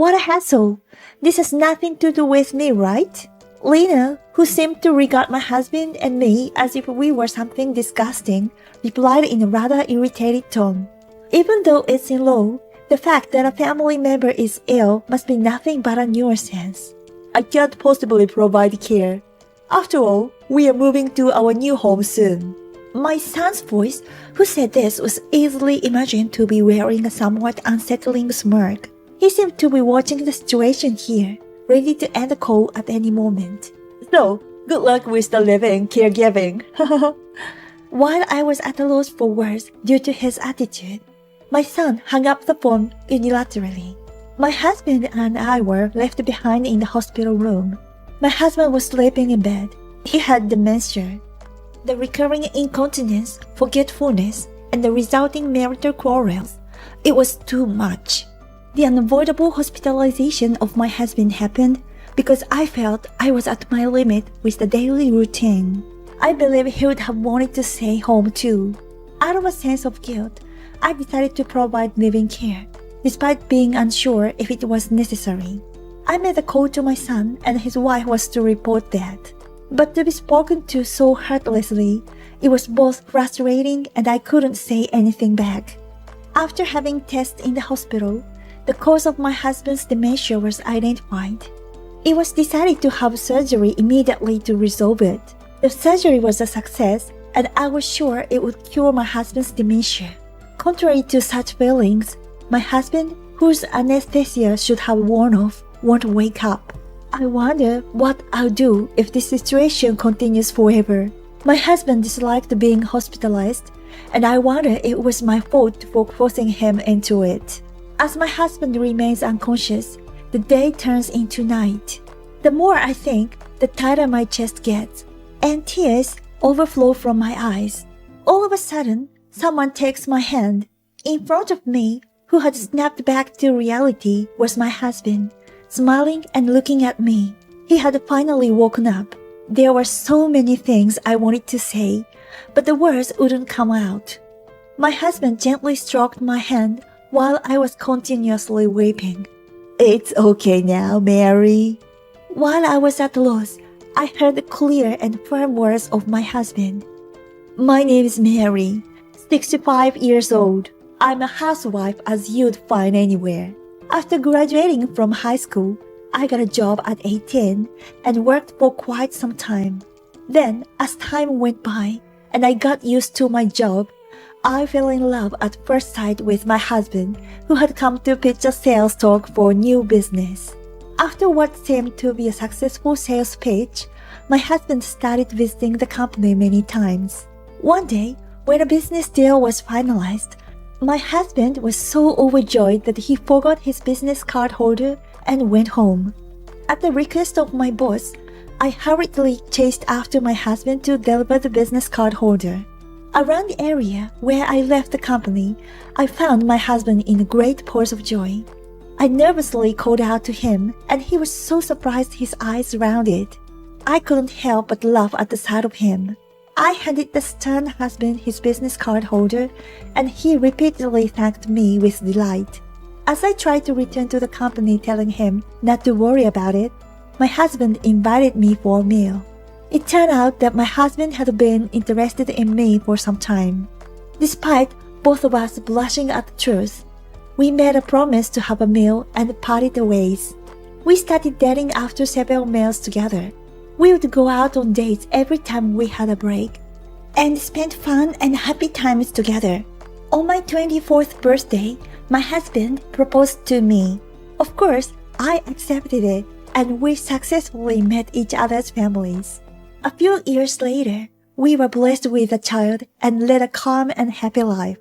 What a hassle! This has nothing to do with me, right? Lena, who seemed to regard my husband and me as if we were something disgusting, replied in a rather irritated tone. Even though it's in law, the fact that a family member is ill must be nothing but a nuisance. I can't possibly provide care. After all, we are moving to our new home soon. My son's voice, who said this, was easily imagined to be wearing a somewhat unsettling smirk. He seemed to be watching the situation here, ready to end the call at any moment. So, good luck with the living caregiving. While I was at a loss for words due to his attitude, my son hung up the phone unilaterally. My husband and I were left behind in the hospital room. My husband was sleeping in bed. He had dementia. The recurring incontinence, forgetfulness, and the resulting marital quarrels. It was too much. The unavoidable hospitalization of my husband happened because I felt I was at my limit with the daily routine. I believe he would have wanted to stay home too. Out of a sense of guilt, I decided to provide living care, despite being unsure if it was necessary. I made a call to my son, and his wife was to report that. But to be spoken to so heartlessly, it was both frustrating and I couldn't say anything back. After having tests in the hospital, the cause of my husband's dementia was identified. It was decided to have surgery immediately to resolve it. The surgery was a success, and I was sure it would cure my husband's dementia. Contrary to such feelings, my husband, whose anesthesia should have worn off, won't wake up. I wonder what I'll do if this situation continues forever. My husband disliked being hospitalized, and I wonder if it was my fault for forcing him into it. As my husband remains unconscious, the day turns into night. The more I think, the tighter my chest gets, and tears overflow from my eyes. All of a sudden, someone takes my hand. In front of me, who had snapped back to reality, was my husband, smiling and looking at me. He had finally woken up. There were so many things I wanted to say, but the words wouldn't come out. My husband gently stroked my hand while I was continuously weeping. "It's okay now, Mary." While I was at a loss, I heard the clear and firm words of my husband. "My name is Mary, 65 years old. I'm a housewife as you'd find anywhere. After graduating from high school, I got a job at 18 and worked for quite some time. Then, as time went by and I got used to my job, I fell in love at first sight with my husband, who had come to pitch a sales talk for new business. After what seemed to be a successful sales pitch, my husband started visiting the company many times. One day, when a business deal was finalized, my husband was so overjoyed that he forgot his business card holder and went home. At the request of my boss, I hurriedly chased after my husband to deliver the business card holder. Around the area where I left the company, I found my husband in a great pulse of joy. I nervously called out to him, and he was so surprised his eyes rounded. I couldn't help but laugh at the sight of him. I handed the stern husband his business card holder, and he repeatedly thanked me with delight. As I tried to return to the company telling him not to worry about it, my husband invited me for a meal. It turned out that my husband had been interested in me for some time. Despite both of us blushing at the truth, we made a promise to have a meal and parted ways. We started dating after several meals together. We would go out on dates every time we had a break and spend fun and happy times together. On my 24th birthday, my husband proposed to me. Of course, I accepted it, and we successfully met each other's families. A few years later, we were blessed with a child and led a calm and happy life.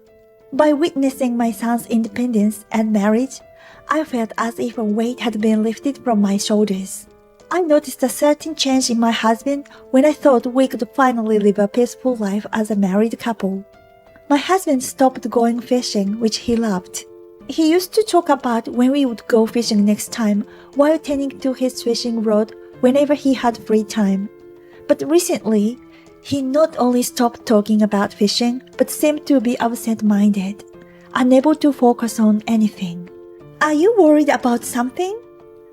By witnessing my son's independence and marriage, I felt as if a weight had been lifted from my shoulders. I noticed a certain change in my husband when I thought we could finally live a peaceful life as a married couple. My husband stopped going fishing, which he loved. He used to talk about when we would go fishing next time while tending to his fishing rod whenever he had free time. But recently, he not only stopped talking about fishing, but seemed to be absent-minded, unable to focus on anything. Are you worried about something?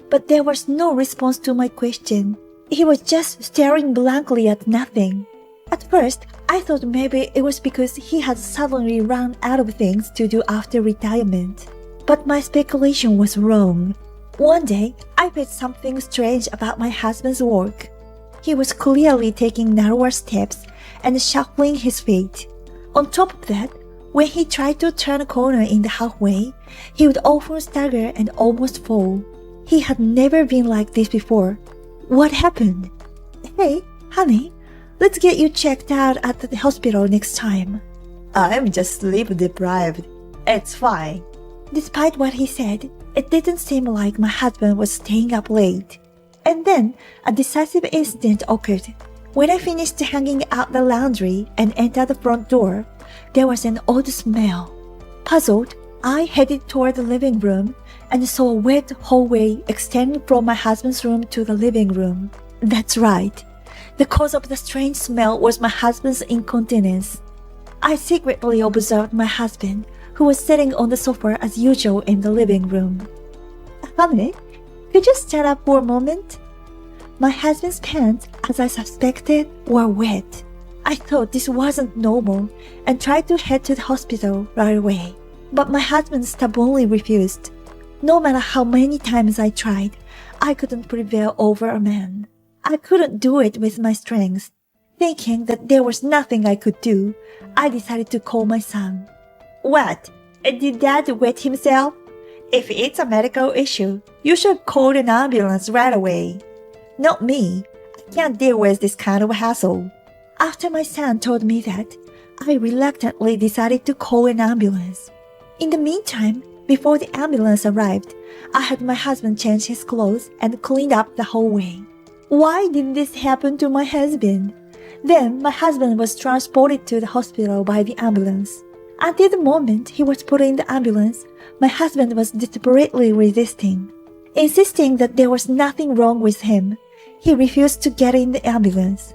But there was no response to my question. He was just staring blankly at nothing. At first, I thought maybe it was because he had suddenly run out of things to do after retirement. But my speculation was wrong. One day, I felt something strange about my husband's work. He was clearly taking narrower steps and shuffling his feet. On top of that, when he tried to turn a corner in the hallway, he would often stagger and almost fall. He had never been like this before. What happened? Hey, honey, let's get you checked out at the hospital next time. I'm just sleep deprived. It's fine. Despite what he said, it didn't seem like my husband was staying up late. And then a decisive incident occurred. When I finished hanging out the laundry and entered the front door, there was an odd smell. Puzzled, I headed toward the living room and saw a wet hallway extending from my husband's room to the living room. That's right. The cause of the strange smell was my husband's incontinence. I secretly observed my husband, who was sitting on the sofa as usual in the living room. Honey, could you stand up for a moment? My husband's pants, as I suspected, were wet. I thought this wasn't normal and tried to head to the hospital right away. But my husband stubbornly refused. No matter how many times I tried, I couldn't prevail over a man. I couldn't do it with my strength. Thinking that there was nothing I could do, I decided to call my son. What? Did Dad wet himself? If it's a medical issue, you should call an ambulance right away. Not me. I can't deal with this kind of hassle. After my son told me that, I reluctantly decided to call an ambulance. In the meantime, before the ambulance arrived, I had my husband change his clothes and clean up the hallway. Why did this happen to my husband? Then my husband was transported to the hospital by the ambulance. Until the moment he was put in the ambulance, my husband was desperately resisting. Insisting that there was nothing wrong with him, he refused to get in the ambulance.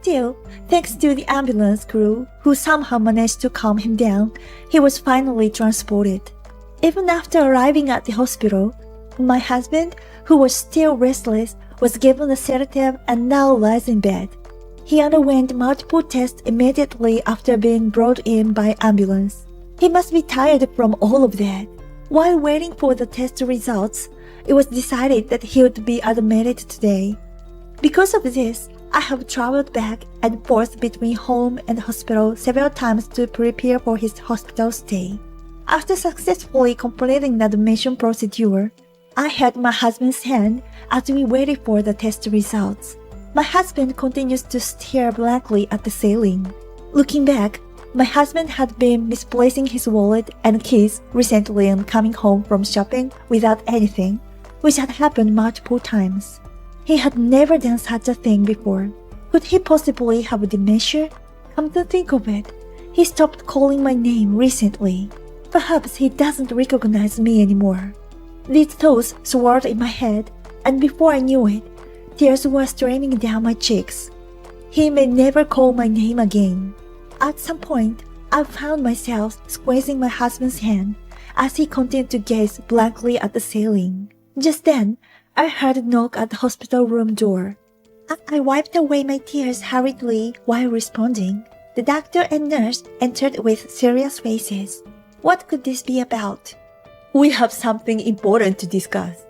Still, thanks to the ambulance crew, who somehow managed to calm him down, he was finally transported. Even after arriving at the hospital, my husband, who was still restless, was given a sedative and now lies in bed. He underwent multiple tests immediately after being brought in by ambulance. He must be tired from all of that. While waiting for the test results, it was decided that he would be admitted today. Because of this, I have traveled back and forth between home and hospital several times to prepare for his hospital stay. After successfully completing the admission procedure, I held my husband's hand as we waited for the test results. My husband continues to stare blankly at the ceiling. Looking back, my husband had been misplacing his wallet and keys recently and coming home from shopping without anything, which had happened multiple times. He had never done such a thing before. Could he possibly have dementia? Come to think of it, he stopped calling my name recently. Perhaps he doesn't recognize me anymore. These thoughts swirled in my head, and before I knew it, tears were streaming down my cheeks. He may never call my name again. At some point, I found myself squeezing my husband's hand as he continued to gaze blankly at the ceiling. Just then, I heard a knock at the hospital room door. I wiped away my tears hurriedly while responding. The doctor and nurse entered with serious faces. What could this be about? We have something important to discuss.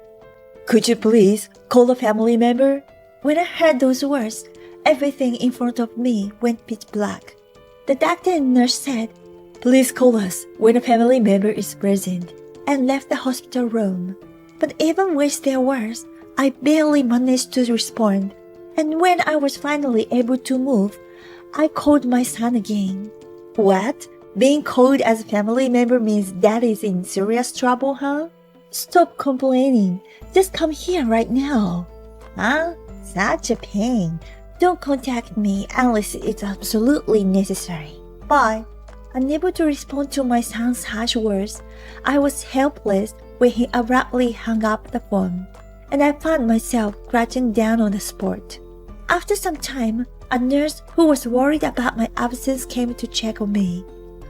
Could you please call a family member? When I heard those words, everything in front of me went pitch black. The doctor and nurse said, "Please call us when a family member is present," and left the hospital room. But even with their words, I barely managed to respond. And when I was finally able to move, I called my son again. What? Being called as a family member means Dad is in serious trouble, huh? Stop complaining. Just come here right now. Huh? Such a pain. Don't contact me unless it's absolutely necessary. Bye. Unable to respond to my son's harsh words, I was helpless when he abruptly hung up the phone, and I found myself crouching down on the spot. After some time, a nurse who was worried about my absence came to check on me.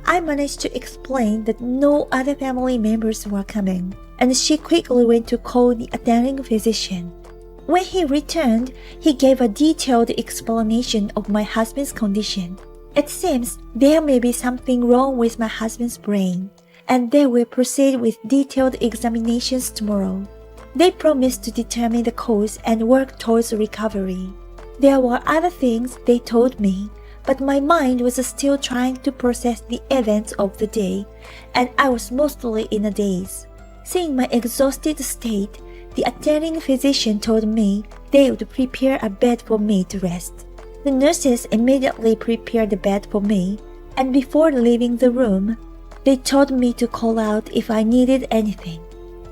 I managed to explain that no other family members were coming. and she quickly went to call the attending physician. When he returned, he gave a detailed explanation of my husband's condition. It seems there may be something wrong with my husband's brain, and they will proceed with detailed examinations tomorrow. They promised to determine the cause and work towards recovery. There were other things they told me, but my mind was still trying to process the events of the day, and I was mostly in a daze. Seeing my exhausted state, the attending physician told me they would prepare a bed for me to rest. The nurses immediately prepared the bed for me, and before leaving the room, they told me to call out if I needed anything.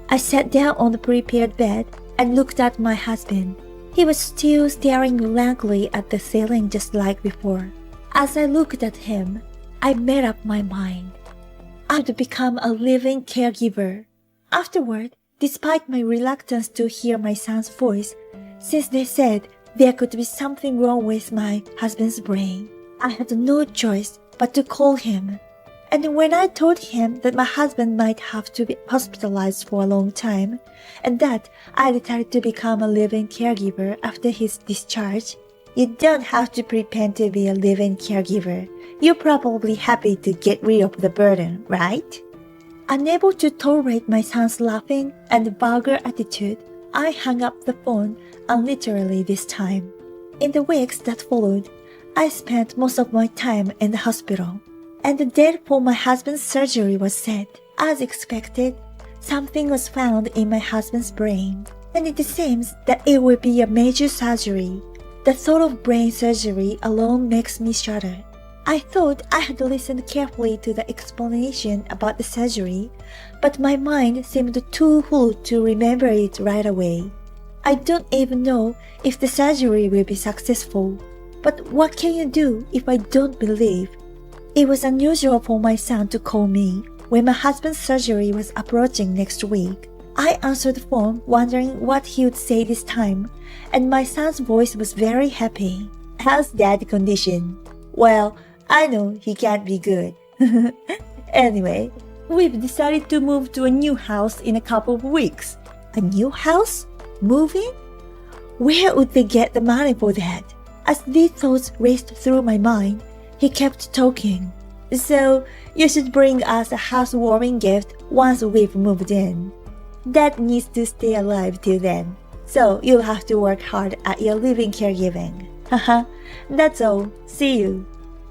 I sat down on the prepared bed and looked at my husband. He was still staring blankly at the ceiling just like before. As I looked at him, I made up my mind. I'd become a living caregiver. Afterward, despite my reluctance to hear my son's voice, since they said there could be something wrong with my husband's brain, I had no choice but to call him. And when I told him that my husband might have to be hospitalized for a long time, and that I decided to become a living caregiver after his discharge, you don't have to pretend to be a living caregiver. You're probably happy to get rid of the burden, right? Unable to tolerate my son's laughing and vulgar attitude, I hung up the phone literally this time. In the weeks that followed, I spent most of my time in the hospital, and the date for my husband's surgery was set. As expected, something was found in my husband's brain, and it seems that it will be a major surgery. The thought of brain surgery alone makes me shudder. I thought I had listened carefully to the explanation about the surgery, but my mind seemed too full to remember it right away. I don't even know if the surgery will be successful, but what can you do if I don't believe? It was unusual for my son to call me when my husband's surgery was approaching next week. I answered the phone wondering what he would say this time, and my son's voice was very happy. "How's Dad's condition?" "Well, I know he can't be good." "Anyway, we've decided to move to a new house in a couple of weeks." "A new house? Moving? Where would they get the money for that?" As these thoughts raced through my mind, he kept talking. "So, you should bring us a housewarming gift once we've moved in. Dad needs to stay alive till then, so you'll have to work hard at your living caregiving. Haha, that's all. See you."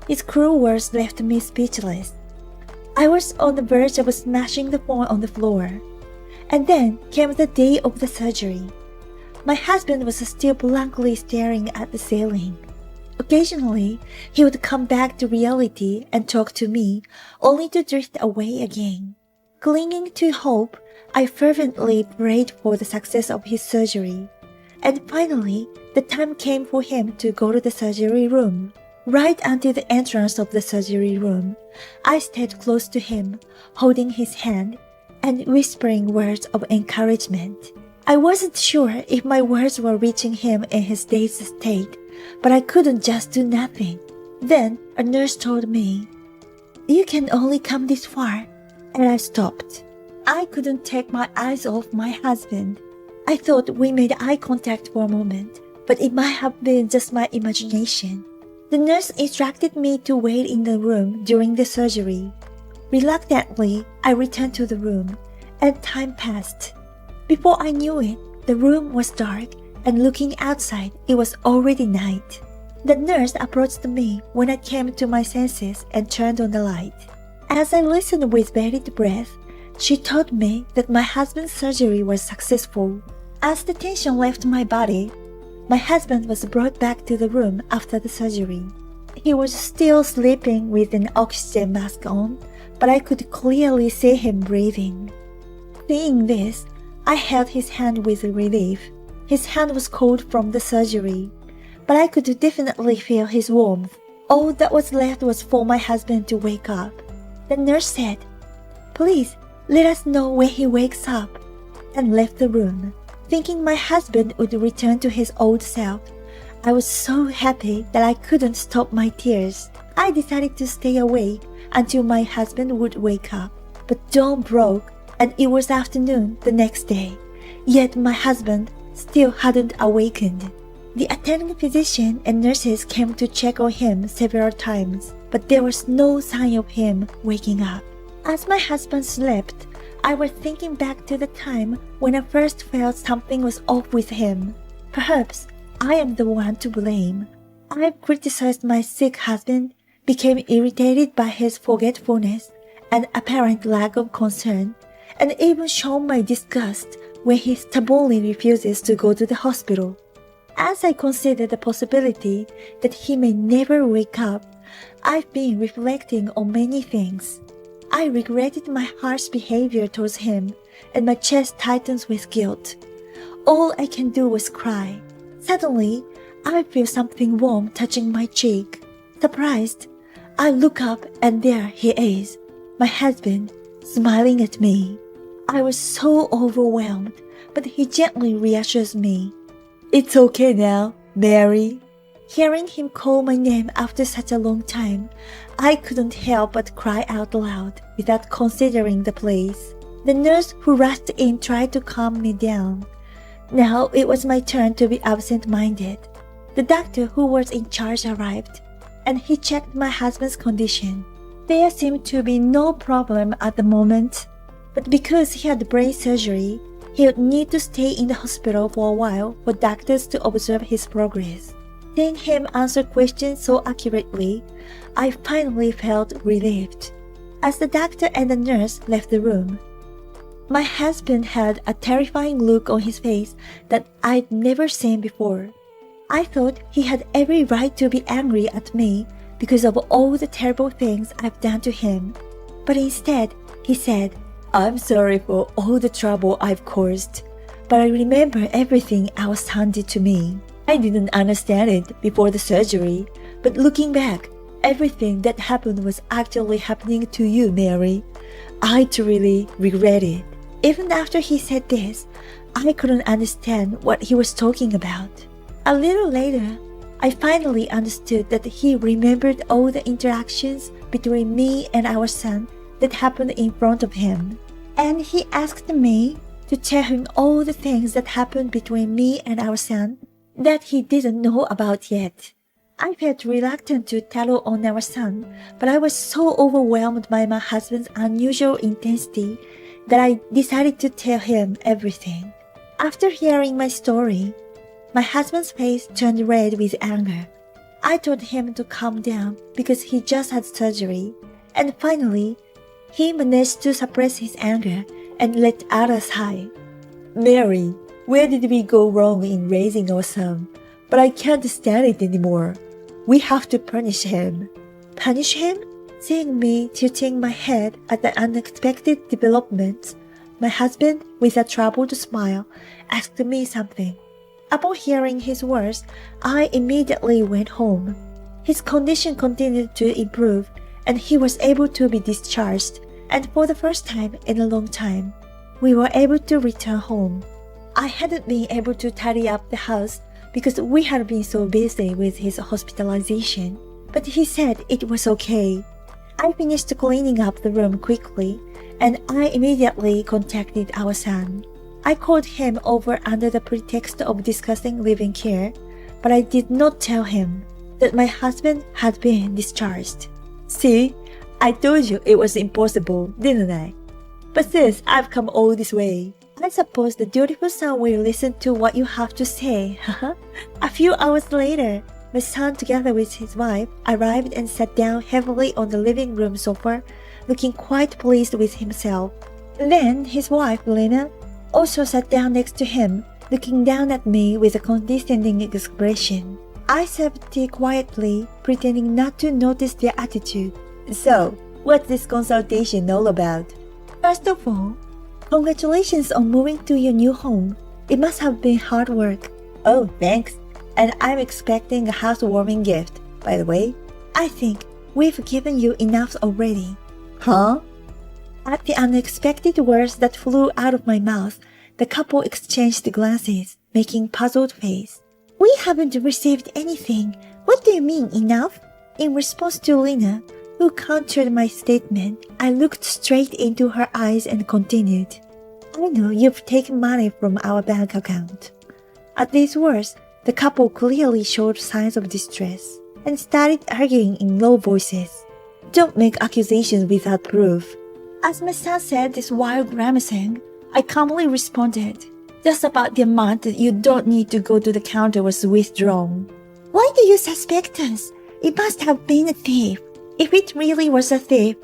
His cruel words left me speechless. I was on the verge of smashing the phone on the floor. And then came the day of the surgery. My husband was still blankly staring at the ceiling. Occasionally, he would come back to reality and talk to me, only to drift away again. Clinging to hope, I fervently prayed for the success of his surgery. And finally, the time came for him to go to the surgery room. Right until the entrance of the surgery room, I stayed close to him, holding his hand and whispering words of encouragement. I wasn't sure if my words were reaching him in his dazed state, but I couldn't just do nothing. Then a nurse told me, "You can only come this far," and I stopped. I couldn't take my eyes off my husband. I thought we made eye contact for a moment, but it might have been just my imagination. The nurse instructed me to wait in the room during the surgery. Reluctantly, I returned to the room, and time passed. Before I knew it, the room was dark, and looking outside, it was already night. The nurse approached me when I came to my senses and turned on the light. As I listened with bated breath, she told me that my husband's surgery was successful. As the tension left my body, my husband was brought back to the room after the surgery. He was still sleeping with an oxygen mask on, but I could clearly see him breathing. Seeing this, I held his hand with relief. His hand was cold from the surgery, but I could definitely feel his warmth. All that was left was for my husband to wake up. The nurse said, "Please, let us know when he wakes up," and left the room. Thinking my husband would return to his old self, I was so happy that I couldn't stop my tears. I decided to stay awake until my husband would wake up, but dawn broke and it was afternoon the next day. Yet my husband still hadn't awakened. The attending physician and nurses came to check on him several times, but there was no sign of him waking up. As my husband slept, I was thinking back to the time when I first felt something was off with him. Perhaps I am the one to blame. I criticized my sick husband, became irritated by his forgetfulness and apparent lack of concern, and even shown my disgust when he stubbornly refuses to go to the hospital. As I consider the possibility that he may never wake up, I've been reflecting on many things. I regretted my harsh behavior towards him, and my chest tightens with guilt. All I can do is cry. Suddenly, I feel something warm touching my cheek. Surprised, I look up and there he is, my husband, smiling at me. I was so overwhelmed, but he gently reassures me. "It's okay now, Mary." Hearing him call my name after such a long time, I couldn't help but cry out loud without considering the place. The nurse who rushed in tried to calm me down. Now it was my turn to be absent-minded. The doctor who was in charge arrived, and he checked my husband's condition. There seemed to be no problem at the moment, but because he had brain surgery, he would need to stay in the hospital for a while for doctors to observe his progress. Seeing him answer questions so accurately, I finally felt relieved. As the doctor and the nurse left the room, my husband had a terrifying look on his face that I'd never seen before. I thought he had every right to be angry at me because of all the terrible things I've done to him. But instead, he said, "I'm sorry for all the trouble I've caused, but I remember everything our son did to me. I didn't understand it before the surgery, but looking back, everything that happened was actually happening to you, Mary. I truly regret it." Even after he said this, I couldn't understand what he was talking about. A little later, I finally understood that he remembered all the interactions between me and our son that happened in front of him. And he asked me to tell him all the things that happened between me and our son that he didn't know about yet. I felt reluctant to tell on our son, but I was so overwhelmed by my husband's unusual intensity that I decided to tell him everything. After hearing my story, my husband's face turned red with anger. I told him to calm down because he just had surgery, and finally, he managed to suppress his anger and let out a sigh. "Mary, where did we go wrong in raising our son? But I can't stand it anymore. We have to punish him." "Punish him?" Seeing me tilting my head at the unexpected developments, my husband, with a troubled smile, asked me something. Upon hearing his words, I immediately went home. His condition continued to improve, and he was able to be discharged, and for the first time in a long time, we were able to return home. I hadn't been able to tidy up the house because we had been so busy with his hospitalization, but he said it was okay. I finished cleaning up the room quickly, and I immediately contacted our son. I called him over under the pretext of discussing living care, but I did not tell him that my husband had been discharged. "See, I told you it was impossible, didn't I? But sis, I've come all this way. I suppose the dutiful son will listen to what you have to say." A few hours later, my son, together with his wife, arrived and sat down heavily on the living room sofa, looking quite pleased with himself. Then his wife, Lena, also sat down next to him, looking down at me with a condescending expression. I served tea quietly, pretending not to notice their attitude. "So, what's this consultation all about?" "First of all, congratulations on moving to your new home. It must have been hard work." "Oh, thanks. And I'm expecting a housewarming gift, by the way." "I think we've given you enough already." "Huh?" At the unexpected words that flew out of my mouth, the couple exchanged glances, making puzzled face. "We haven't received anything. What do you mean, enough?" In response to Lena, who countered my statement. I looked straight into her eyes and continued, I know you've taken money from our bank account. At these words, the couple clearly showed signs of distress and started arguing in low voices. Don't make accusations without proof. As my son said this while grimacing, I calmly responded, just about the amount that you don't need to go to the counter was withdrawn. Why do you suspect us? It must have been a thief. If it really was a thief,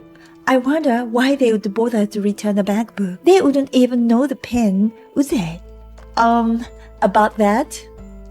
I wonder why they would bother to return the bank book. They wouldn't even know the pen, would they? About that?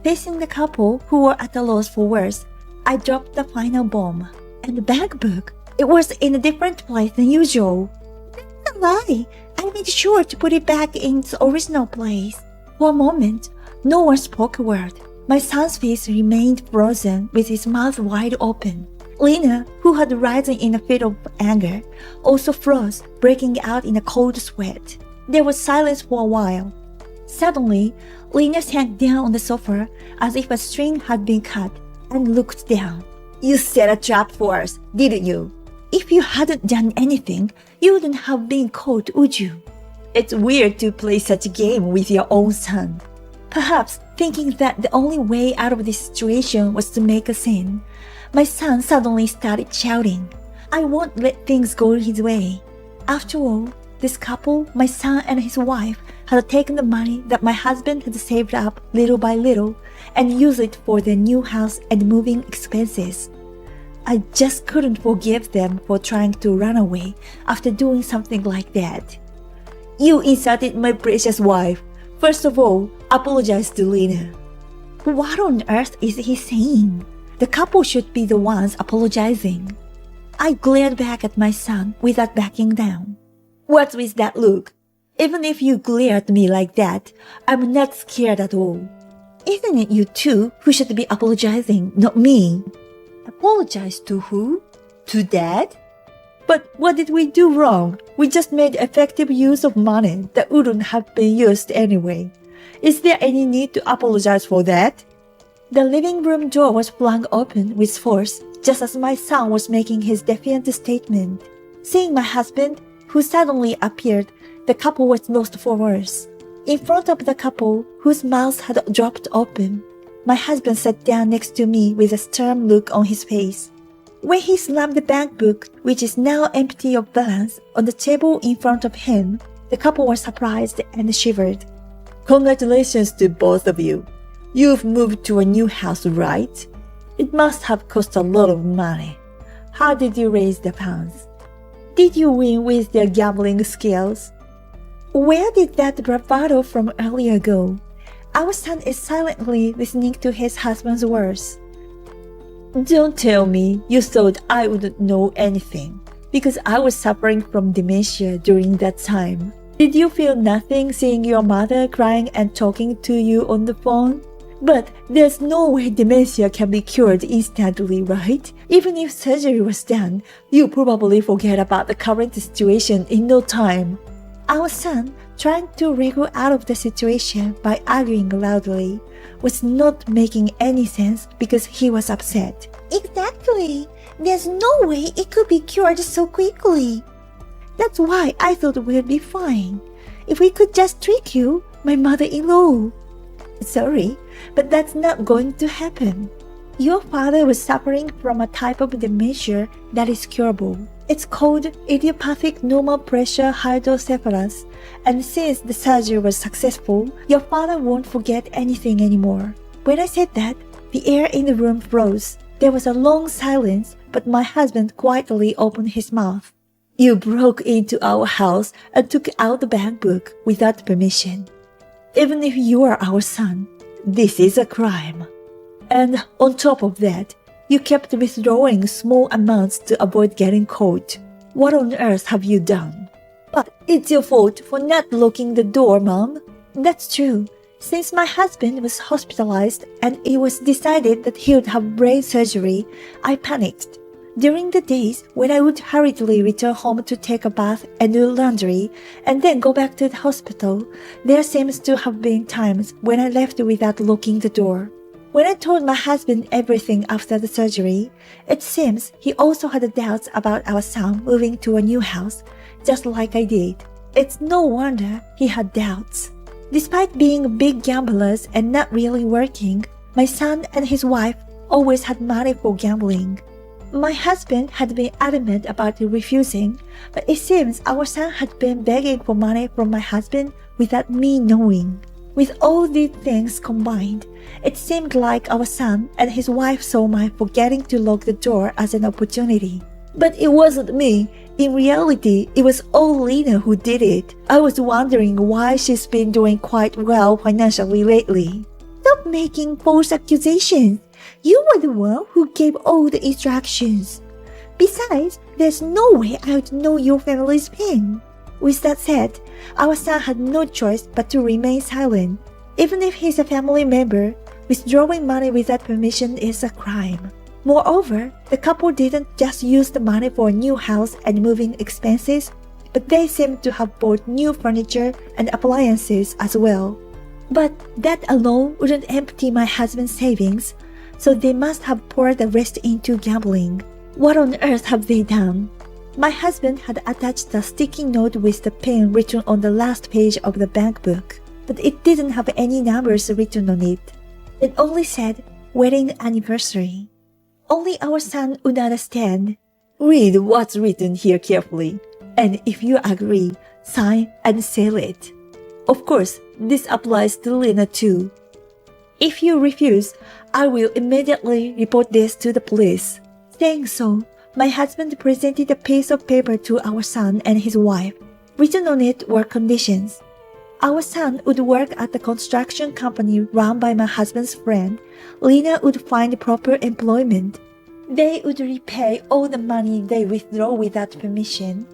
Facing the couple who were at a loss for words, I dropped the final bomb. And the bank book, it was in a different place than usual. That's a lie. I made sure to put it back in its original place. For a moment, no one spoke a word. My son's face remained frozen with his mouth wide open. Lena, who had risen in a fit of anger, also froze, breaking out in a cold sweat. There was silence for a while. Suddenly, Lena sank down on the sofa as if a string had been cut and looked down. You set a trap for us, didn't you? If you hadn't done anything, you wouldn't have been caught, would you? It's weird to play such a game with your own son. Perhaps thinking that the only way out of this situation was to make a scene, my son suddenly started shouting, I won't let things go his way. After all, this couple, my son and his wife, had taken the money that my husband had saved up little by little and used it for their new house and moving expenses. I just couldn't forgive them for trying to run away after doing something like that. You insulted my precious wife. First of all, apologize to Lena. What on earth is he saying? The couple should be the ones apologizing. I glared back at my son without backing down. What's with that look? Even if you glare at me like that, I'm not scared at all. Isn't it you two who should be apologizing, not me? Apologize to who? To Dad? But what did we do wrong? We just made effective use of money that wouldn't have been used anyway. Is there any need to apologize for that? The living room door was flung open with force just as my son was making his defiant statement. Seeing my husband, who suddenly appeared, the couple was lost for words. In front of the couple, whose mouths had dropped open, my husband sat down next to me with a stern look on his face. When he slammed the bank book, which is now empty of balance, on the table in front of him, the couple were surprised and shivered. Congratulations to both of you. You've moved to a new house, right? It must have cost a lot of money. How did you raise the funds? Did you win with your gambling skills? Where did that bravado from earlier go? Our son is silently listening to his husband's words. Don't tell me you thought I wouldn't know anything, because I was suffering from dementia during that time. Did you feel nothing seeing your mother crying and talking to you on the phone? But there's no way dementia can be cured instantly, right? Even if surgery was done, you probably forget about the current situation in no time. Our son, trying to wriggle out of the situation by arguing loudly, was not making any sense because he was upset. Exactly. There's no way it could be cured so quickly. That's why I thought we'd be fine. If we could just trick you, my mother-in-law. Sorry, but that's not going to happen. Your father was suffering from a type of dementia that is curable. It's called idiopathic normal pressure hydrocephalus, and since the surgery was successful, your father won't forget anything anymore. When I said that, the air in the room froze. There was a long silence, but my husband quietly opened his mouth. You broke into our house and took out the bank book without permission. Even if you are our son, this is a crime. And on top of that, you kept withdrawing small amounts to avoid getting caught. What on earth have you done? But it's your fault for not locking the door, Mom. That's true. Since my husband was hospitalized and it was decided that he would have brain surgery, I panicked. During the days when I would hurriedly return home to take a bath and do laundry, and then go back to the hospital, there seems to have been times when I left without locking the door. When I told my husband everything after the surgery, it seems he also had doubts about our son moving to a new house, just like I did. It's no wonder he had doubts. Despite being big gamblers and not really working, my son and his wife always had money for gambling. My husband had been adamant about refusing, but it seems our son had been begging for money from my husband without me knowing. With all these things combined, it seemed like our son and his wife saw my forgetting to lock the door as an opportunity. But it wasn't me. In reality, it was all Lena who did it. I was wondering why she's been doing quite well financially lately. Stop making false accusations. You were the one who gave all the instructions. Besides, there's no way I would know your family's PIN. With that said, our son had no choice but to remain silent. Even if he's a family member, withdrawing money without permission is a crime. Moreover, the couple didn't just use the money for a new house and moving expenses, but they seemed to have bought new furniture and appliances as well. But that alone wouldn't empty my husband's savings, so they must have poured the rest into gambling. What on earth have they done? My husband had attached a sticky note with the PIN written on the last page of the bank book, but it didn't have any numbers written on it. It only said, wedding anniversary. Only our son would understand. Read what's written here carefully, and if you agree, sign and seal it. Of course, this applies to Lena too. If you refuse, I will immediately report this to the police. Saying so, my husband presented a piece of paper to our son and his wife. Written on it were conditions. Our son would work at the construction company run by my husband's friend. Lena would find proper employment. They would repay all the money they withdraw without permission,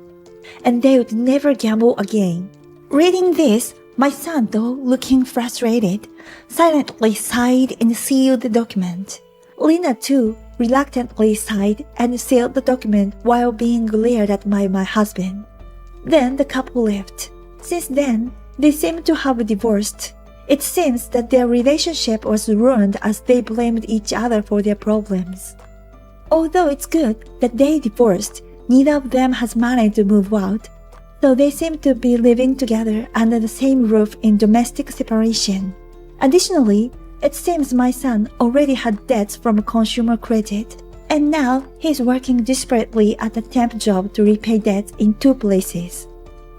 and they would never gamble again. Reading this, my son, though looking frustrated, silently sighed and sealed the document. Lena, too, reluctantly sighed and sealed the document while being glared at by my husband. Then the couple left. Since then, they seem to have divorced. It seems that their relationship was ruined as they blamed each other for their problems. Although it's good that they divorced, neither of them has money to move out, so they seem to be living together under the same roof in domestic separation. Additionally, it seems my son already had debts from consumer credit, and now he's working desperately at a temp job to repay debts in 2 places.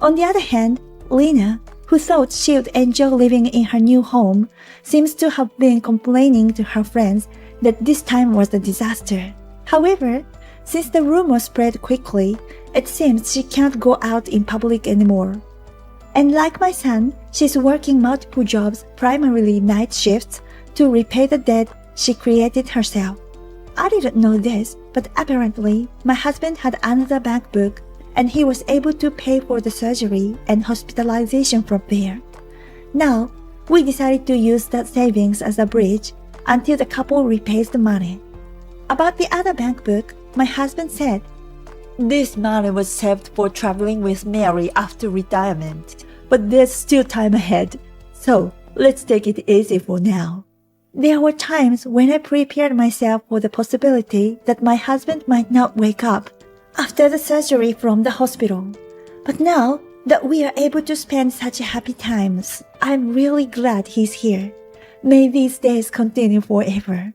On the other hand, Lena, who thought she would enjoy living in her new home, seems to have been complaining to her friends that this time was a disaster. However, since the rumor spread quickly, it seems she can't go out in public anymore. And like my son, she's working multiple jobs, primarily night shifts, to repay the debt she created herself. I didn't know this, but apparently my husband had another bank book, and he was able to pay for the surgery and hospitalization from there. Now, we decided to use that savings as a bridge until the couple repays the money. About the other bank book, my husband said, "This money was saved for traveling with Mary after retirement, but there's still time ahead, so let's take it easy for now." There were times when I prepared myself for the possibility that my husband might not wake up after the surgery from the hospital. But now that we are able to spend such happy times, I'm really glad he's here. May these days continue forever.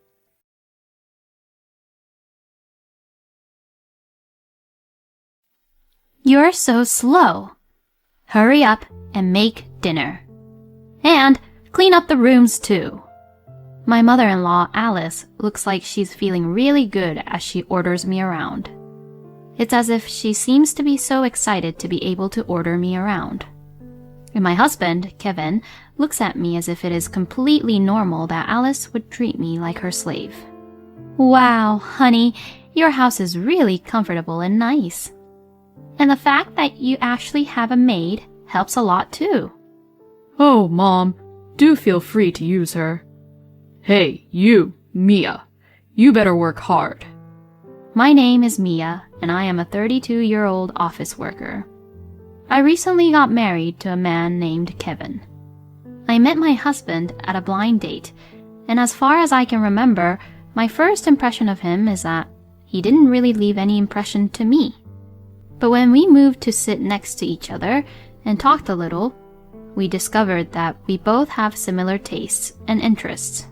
You're so slow. Hurry up and make dinner. And clean up the rooms too. My mother-in-law, Alice, looks like she's feeling really good as she orders me around. It's as if she seems to be so excited to be able to order me around. And my husband, Kevin, looks at me as if it is completely normal that Alice would treat me like her slave. Wow, honey, your house is really comfortable and nice. And the fact that you actually have a maid helps a lot too. Oh, Mom, do feel free to use her. Hey, you, Mia, you better work hard. My name is Mia, and I am a 32-year-old office worker. I recently got married to a man named Kevin. I met my husband at a blind date, And as far as I can remember, my first impression of him is that he didn't really leave any impression to me. But when we moved to sit next to each other and talked a little, we discovered that we both have similar tastes and interests.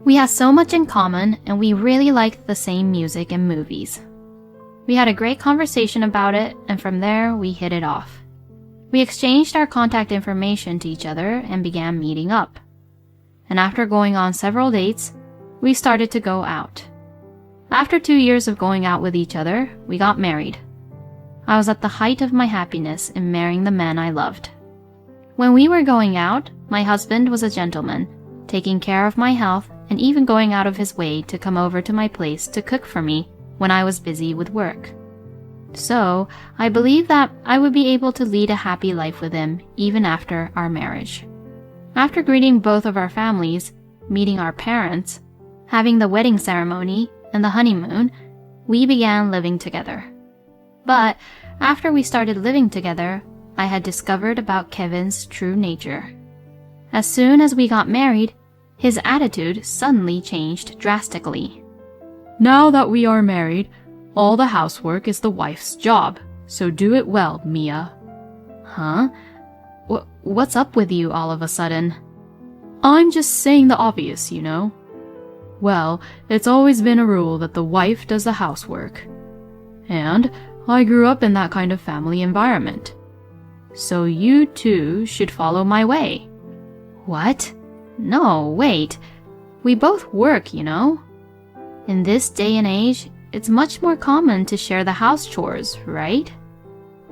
We had so much in common, and we really liked the same music and movies. We had a great conversation about it, and from there we hit it off. We exchanged our contact information to each other and began meeting up. And after going on several dates, we started to go out. After 2 years of going out with each other, we got married. I was at the height of my happiness in marrying the man I loved. When we were going out, my husband was a gentleman, taking care of my health and even going out of his way to come over to my place to cook for me when I was busy with work. So, I believe that I would be able to lead a happy life with him even after our marriage. After greeting both of our families, meeting our parents, having the wedding ceremony, and the honeymoon, we began living together. But after we started living together, I had discovered about Kevin's true nature. As soon as we got married, his attitude suddenly changed drastically. Now that we are married, all the housework is the wife's job, so do it well, Mia. Huh? What's up with you all of a sudden? I'm just saying the obvious, you know. Well, it's always been a rule that the wife does the housework. And I grew up in that kind of family environment. So you too should follow my way. What? No, wait. We both work, you know. In this day and age, it's much more common to share the house chores, right?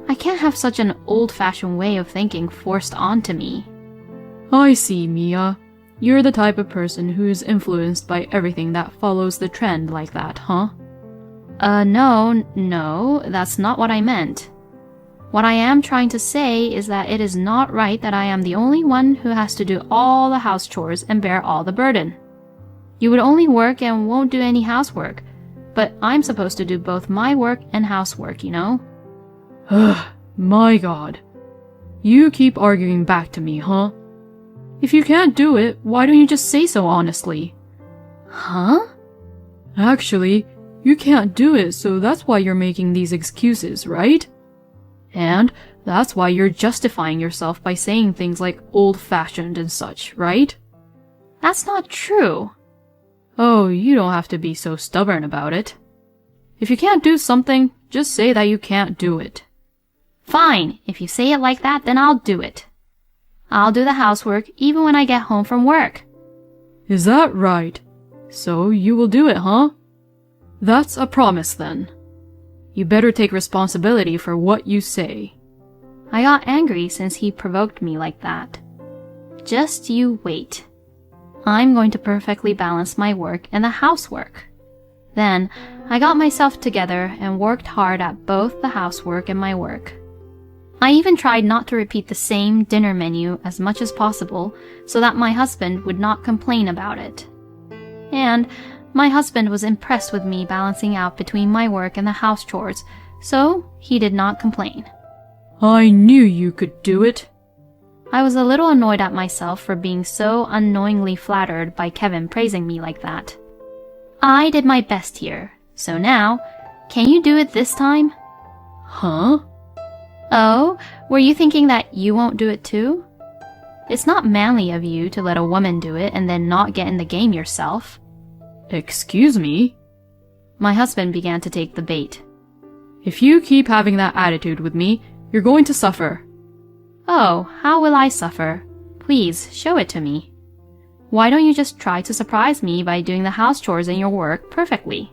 I can't have such an old-fashioned way of thinking forced onto me. I see, Mia. You're the type of person who is influenced by everything that follows the trend like that, huh? No, that's not what I meant. What I am trying to say is that it is not right that I am the only one who has to do all the house chores and bear all the burden. You would only work and won't do any housework, but I'm supposed to do both my work and housework, you know? Ugh, my God. You keep arguing back to me, huh? If you can't do it, why don't you just say so honestly? Huh? Actually, you can't do it, so that's why you're making these excuses, right? And that's why you're justifying yourself by saying things like old-fashioned and such, right? That's not true. Oh, you don't have to be so stubborn about it. If you can't do something, just say that you can't do it. Fine, if you say it like that, then I'll do it. I'll do the housework even when I get home from work. Is that right? So you will do it, huh? That's a promise then. You better take responsibility for what you say. I got angry since he provoked me like that. Just you wait. I'm going to perfectly balance my work and the housework. Then, I got myself together and worked hard at both the housework and my work. I even tried not to repeat the same dinner menu as much as possible so that my husband would not complain about it. And my husband was impressed with me balancing out between my work and the house chores, so he did not complain. I knew you could do it. I was a little annoyed at myself for being so unknowingly flattered by Kevin praising me like that. I did my best here, so now, can you do it this time? Huh? Oh, were you thinking that you won't do it too? It's not manly of you to let a woman do it and then not get in the game yourself. Excuse me? My husband began to take the bait. If you keep having that attitude with me, you're going to suffer. Oh, how will I suffer? Please, show it to me. Why don't you just try to surprise me by doing the house chores and your work perfectly?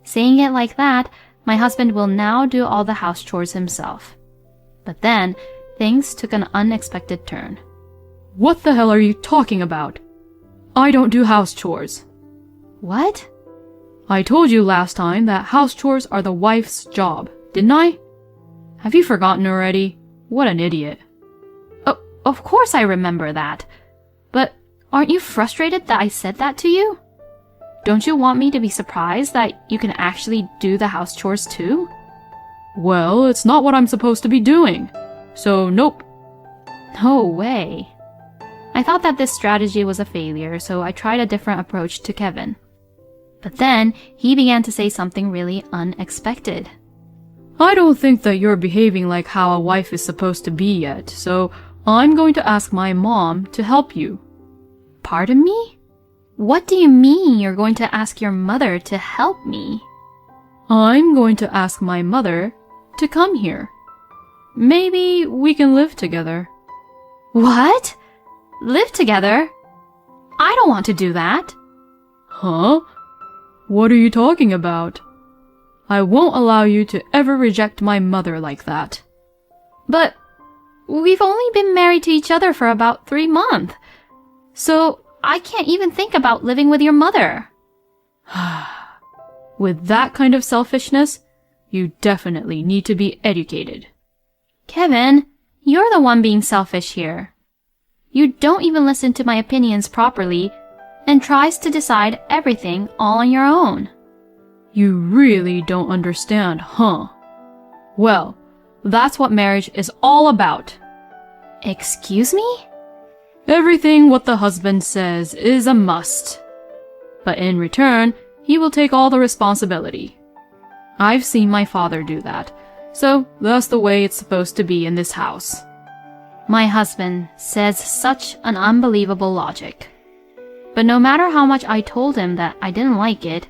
Saying it like that, my husband will now do all the house chores himself. But then, things took an unexpected turn. What the hell are you talking about? I don't do house chores. What? I told you last time that house chores are the wife's job, didn't I? Have you forgotten already? What an idiot. Oh, of course I remember that. But aren't you frustrated that I said that to you? Don't you want me to be surprised that you can actually do the house chores too? Well, it's not what I'm supposed to be doing. So, nope. No way. I thought that this strategy was a failure, so I tried a different approach to Kevin. But then he began to say something really unexpected. I don't think that you're behaving like how a wife is supposed to be yet, so I'm going to ask my mom to help you. Pardon me? What do you mean you're going to ask your mother to help me? I'm going to ask my mother to come here. Maybe we can live together. What? Live together? I don't want to do that. Huh? What are you talking about? I won't allow you to ever reject my mother like that. But we've only been married to each other for about 3 months, so I can't even think about living with your mother. With that kind of selfishness, you definitely need to be educated. Kevin, you're the one being selfish here. You don't even listen to my opinions properly and tries to decide everything all on your own. You really don't understand, huh? Well, that's what marriage is all about. Excuse me? Everything what the husband says is a must. But in return, he will take all the responsibility. I've seen my father do that, so that's the way it's supposed to be in this house. My husband says such an unbelievable logic. But no matter how much I told him that I didn't like it,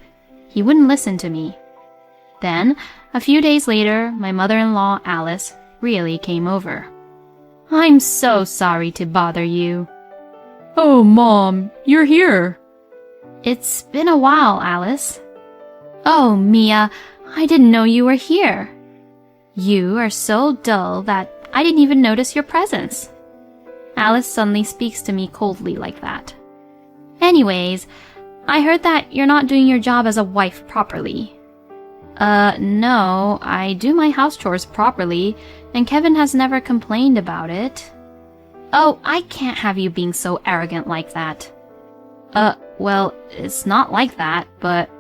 he wouldn't listen to me. Then, a few days later, my mother-in-law, Alice, really came over. I'm so sorry to bother you. Oh, Mom, you're here. It's been a while, Alice. Oh, Mia, I didn't know you were here. You are so dull that I didn't even notice your presence. Alice suddenly speaks to me coldly like that. Anyways, I heard that you're not doing your job as a wife properly. No, I do my house chores properly, and Kevin has never complained about it. Oh, I can't have you being so arrogant like that. Well, it's not like that, but...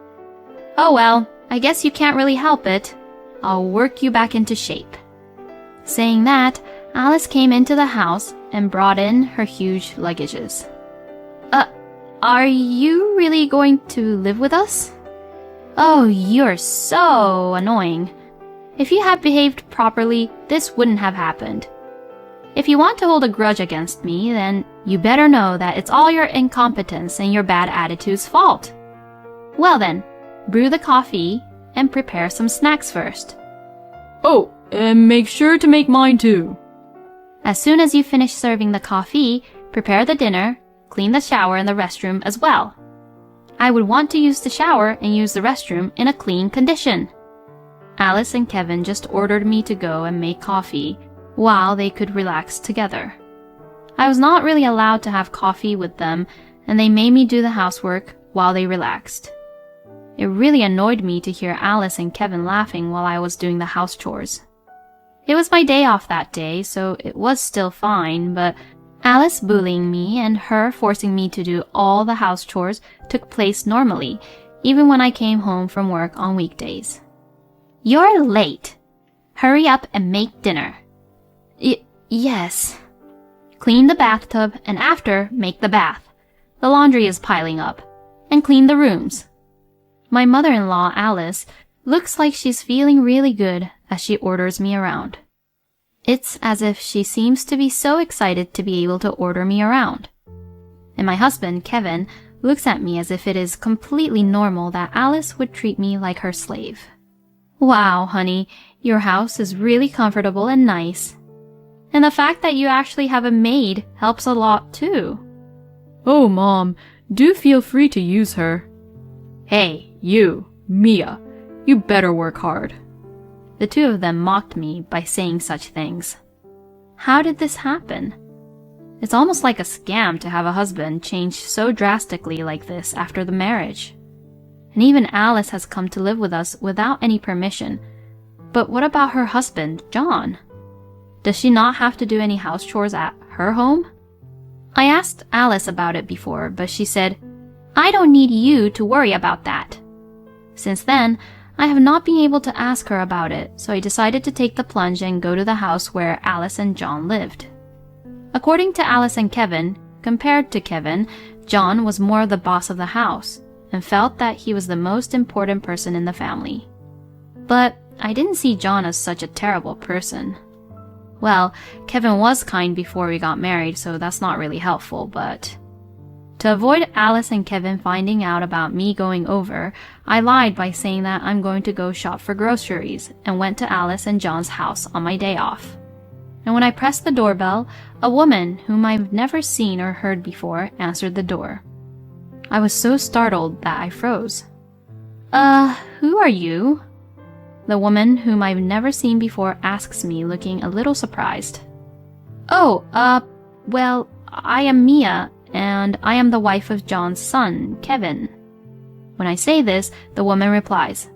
Oh well, I guess you can't really help it. I'll work you back into shape. Saying that, Alice came into the house and brought in her huge luggages. Are you really going to live with us? Oh, you're so annoying. If you had behaved properly, this wouldn't have happened. If you want to hold a grudge against me, then you better know that it's all your incompetence and your bad attitude's fault. Well then, brew the coffee and prepare some snacks first. Oh, and make sure to make mine too. As soon as you finish serving the coffee, prepare the dinner, clean the shower and the restroom as well. I would want to use the shower and use the restroom in a clean condition. Alice and Kevin just ordered me to go and make coffee while they could relax together. I was not really allowed to have coffee with them, and they made me do the housework while they relaxed. It really annoyed me to hear Alice and Kevin laughing while I was doing the house chores. It was my day off that day, so it was still fine, but Alice bullying me and her forcing me to do all the house chores took place normally, even when I came home from work on weekdays. You're late. Hurry up and make dinner. Yes. Clean the bathtub and after make the bath. The laundry is piling up. And clean the rooms. My mother-in-law, Alice, looks like she's feeling really good as she orders me around. It's as if she seems to be so excited to be able to order me around. And my husband, Kevin, looks at me as if it is completely normal that Alice would treat me like her slave. Wow, honey, your house is really comfortable and nice. And the fact that you actually have a maid helps a lot too. Oh, Mom, do feel free to use her. Hey, you, Mia, you better work hard. The two of them mocked me by saying such things. How did this happen? It's almost like a scam to have a husband change so drastically like this after the marriage. And even Alice has come to live with us without any permission. But what about her husband, John? Does she not have to do any house chores at her home? I asked Alice about it before, but she said, I don't need you to worry about that. Since then, I have not been able to ask her about it, so I decided to take the plunge and go to the house where Alice and John lived. According to Alice and Kevin, compared to Kevin, John was more the boss of the house and felt that he was the most important person in the family. But I didn't see John as such a terrible person. Well, Kevin was kind before we got married, so that's not really helpful, but... To avoid Alice and Kevin finding out about me going over, I lied by saying that I'm going to go shop for groceries and went to Alice and John's house on my day off. And when I pressed the doorbell, a woman whom I've never seen or heard before answered the door. I was so startled that I froze. Who are you?" The woman whom I've never seen before asks me, looking a little surprised. "Oh, well, I am Mia, and I am the wife of John's son, Kevin." When I say this, the woman replies,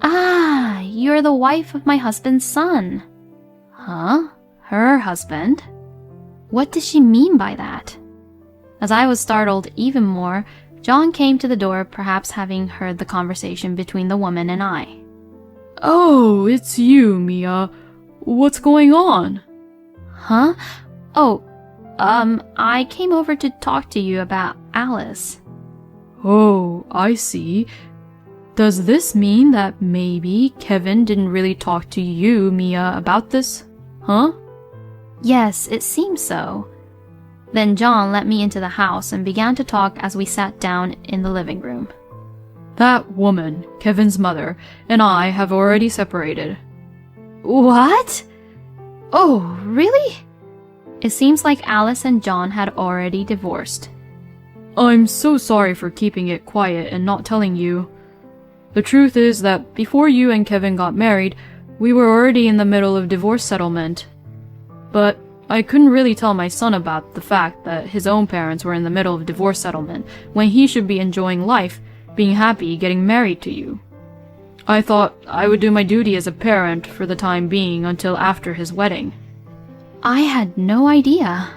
"Ah, you're the wife of my husband's son." Huh? Her husband? What does she mean by that? As I was startled even more, John came to the door, perhaps having heard the conversation between the woman and I. "Oh, it's you, Mia. What's going on?" Huh? Oh, I came over to talk to you about Alice. "Oh, I see. Does this mean that maybe Kevin didn't really talk to you, Mia, about this? Huh?" Yes, it seems so. Then John let me into the house and began to talk as we sat down in the living room. "That woman, Kevin's mother, and I have already separated." What? Oh, really? It seems like Alice and John had already divorced. "I'm so sorry for keeping it quiet and not telling you. The truth is that before you and Kevin got married, we were already in the middle of divorce settlement. But I couldn't really tell my son about the fact that his own parents were in the middle of divorce settlement when he should be enjoying life, being happy, getting married to you. I thought I would do my duty as a parent for the time being until after his wedding." I had no idea.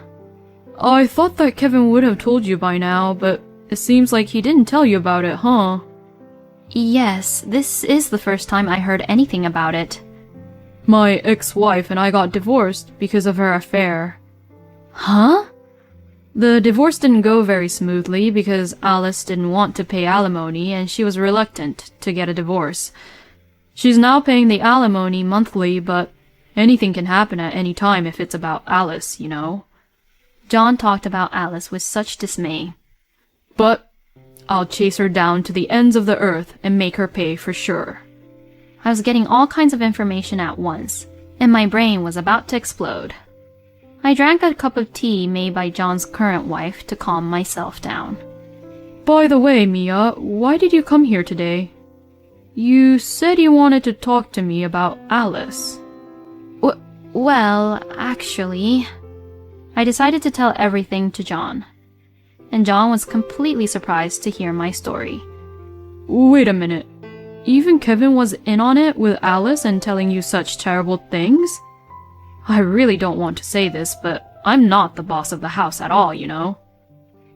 "I thought that Kevin would have told you by now, but it seems like he didn't tell you about it, huh?" Yes, this is the first time I heard anything about it. "My ex-wife and I got divorced because of her affair." Huh? The divorce didn't go very smoothly because Alice didn't want to pay alimony and she was reluctant to get a divorce. She's now paying the alimony monthly, but anything can happen at any time if it's about Alice, you know. John talked about Alice with such dismay. "But I'll chase her down to the ends of the earth and make her pay for sure." I was getting all kinds of information at once, and my brain was about to explode. I drank a cup of tea made by John's current wife to calm myself down. "By the way, Mia, why did you come here today? You said you wanted to talk to me about Alice." Well, actually, I decided to tell everything to John, and John was completely surprised to hear my story. "Wait a minute. Even Kevin was in on it with Alice and telling you such terrible things? I really don't want to say this, but I'm not the boss of the house at all, you know.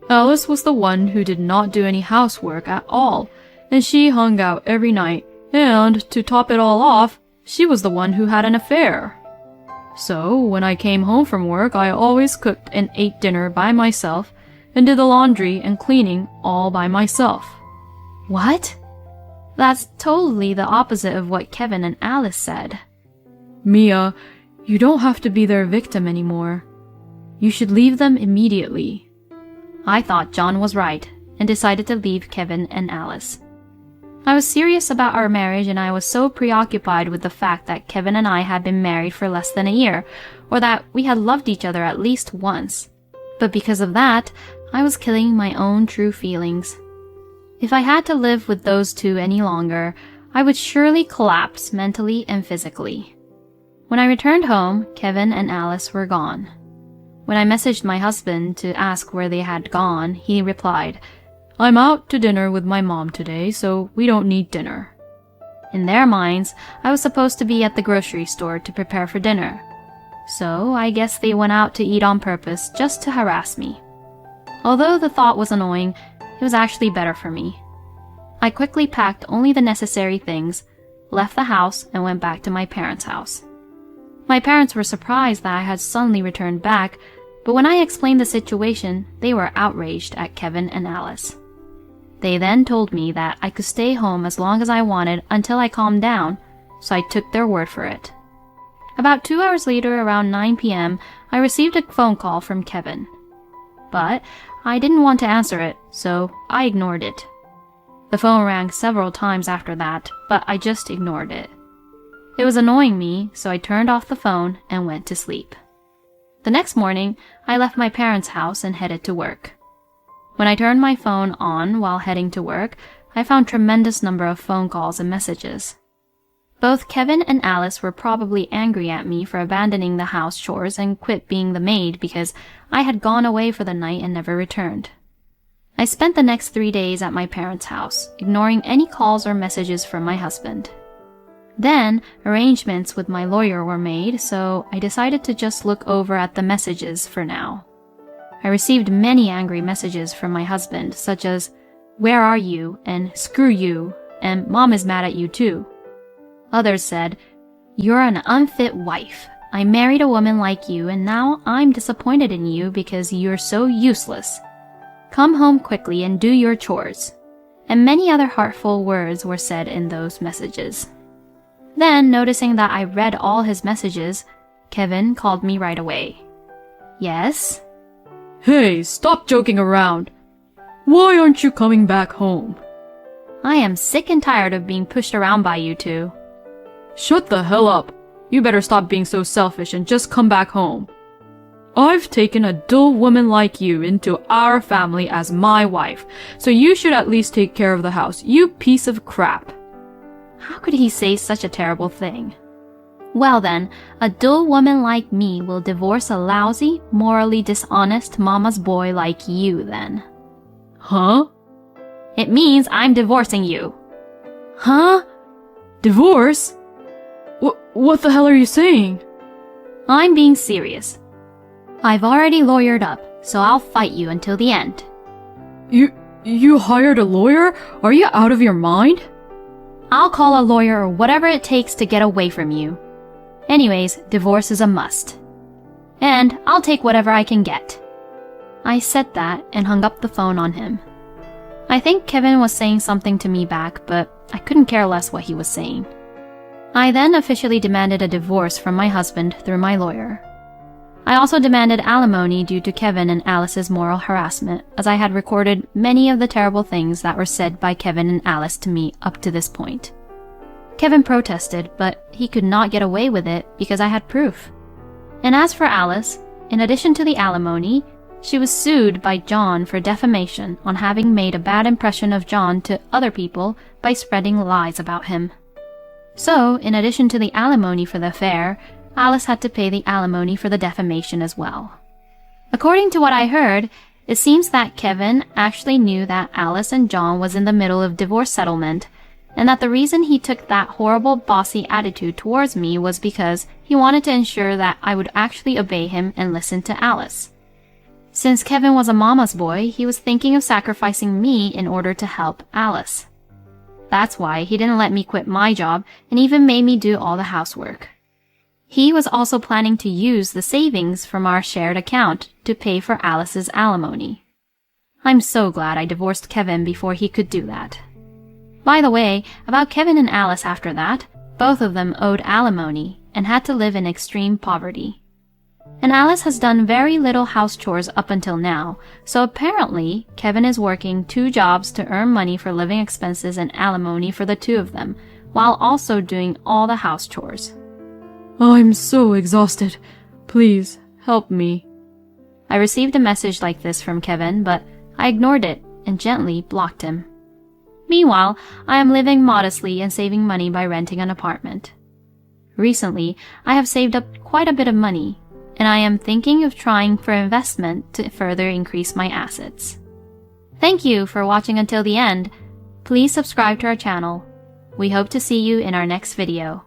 Alice was the one who did not do any housework at all, and she hung out every night, and to top it all off, she was the one who had an affair. So, when I came home from work, I always cooked and ate dinner by myself and did the laundry and cleaning all by myself." What? That's totally the opposite of what Kevin and Alice said. "Mia, you don't have to be their victim anymore. You should leave them immediately." I thought John was right and decided to leave Kevin and Alice. I was serious about our marriage, and I was so preoccupied with the fact that Kevin and I had been married for less than a year, or that we had loved each other at least once. But because of that, I was killing my own true feelings. If I had to live with those two any longer, I would surely collapse mentally and physically. When I returned home, Kevin and Alice were gone. When I messaged my husband to ask where they had gone, he replied, "I'm out to dinner with my mom today, so we don't need dinner." In their minds, I was supposed to be at the grocery store to prepare for dinner. So I guess they went out to eat on purpose just to harass me. Although the thought was annoying, it was actually better for me. I quickly packed only the necessary things, left the house, and went back to my parents' house. My parents were surprised that I had suddenly returned back, But when I explained the situation, they were outraged at Kevin and Alice. They then told me that I could stay home as long as I wanted until I calmed down, so I took their word for it. About 2 hours later, around 9 p.m., I received a phone call from Kevin. But I didn't want to answer it, so I ignored it. The phone rang several times after that, but I just ignored it. It was annoying me, so I turned off the phone and went to sleep. The next morning, I left my parents' house and headed to work. When I turned my phone on while heading to work, I found a tremendous number of phone calls and messages. Both Kevin and Alice were probably angry at me for abandoning the house chores and quit being the maid because I had gone away for the night and never returned. I spent the next 3 days at my parents' house, ignoring any calls or messages from my husband. Then, arrangements with my lawyer were made, so I decided to just look over at the messages for now. I received many angry messages from my husband, such as, "Where are you?" and "Screw you," and "Mom is mad at you too." Others said, "You're an unfit wife. I married a woman like you and now I'm disappointed in you because you're so useless. Come home quickly and do your chores." And many other heartful words were said in those messages. Then, noticing that I read all his messages, Kevin called me right away. "Yes?" Hey, stop joking around. Why aren't you coming back home? "I am sick and tired of being pushed around by you two." Shut the hell up. You better stop being so selfish and just come back home. I've taken a dull woman like you into our family as my wife, so you should at least take care of the house, you piece of crap. How could he say such a terrible thing? Well then, a dull woman like me will divorce a lousy, morally dishonest mama's boy like you then. Huh? It means I'm divorcing you. Huh? Divorce? What the hell are you saying? I'm being serious. I've already lawyered up, so I'll fight you until the end. You hired a lawyer? Are you out of your mind? I'll call a lawyer or whatever it takes to get away from you. Anyways, divorce is a must. And I'll take whatever I can get. I said that and hung up the phone on him. I think Kevin was saying something to me back, but I couldn't care less what he was saying. I then officially demanded a divorce from my husband through my lawyer. I also demanded alimony due to Kevin and Alice's moral harassment, as I had recorded many of the terrible things that were said by Kevin and Alice to me up to this point. Kevin protested, but he could not get away with it because I had proof. And as for Alice, in addition to the alimony, she was sued by John for defamation on having made a bad impression of John to other people by spreading lies about him. So, in addition to the alimony for the affair, Alice had to pay the alimony for the defamation as well. According to what I heard, it seems that Kevin actually knew that Alice and John was in the middle of divorce settlement, and that the reason he took that horrible bossy attitude towards me was because he wanted to ensure that I would actually obey him and listen to Alice. Since Kevin was a mama's boy, he was thinking of sacrificing me in order to help Alice. That's why he didn't let me quit my job and even made me do all the housework. He was also planning to use the savings from our shared account to pay for Alice's alimony. I'm so glad I divorced Kevin before he could do that. By the way, about Kevin and Alice after that, both of them owed alimony and had to live in extreme poverty. And Alice has done very little house chores up until now, so apparently Kevin is working 2 jobs to earn money for living expenses and alimony for the 2 of them, while also doing all the house chores. I'm so exhausted. Please, help me. I received a message like this from Kevin, but I ignored it and gently blocked him. Meanwhile, I am living modestly and saving money by renting an apartment. Recently, I have saved up quite a bit of money, and I am thinking of trying for investment to further increase my assets. Thank you for watching until the end. Please subscribe to our channel. We hope to see you in our next video.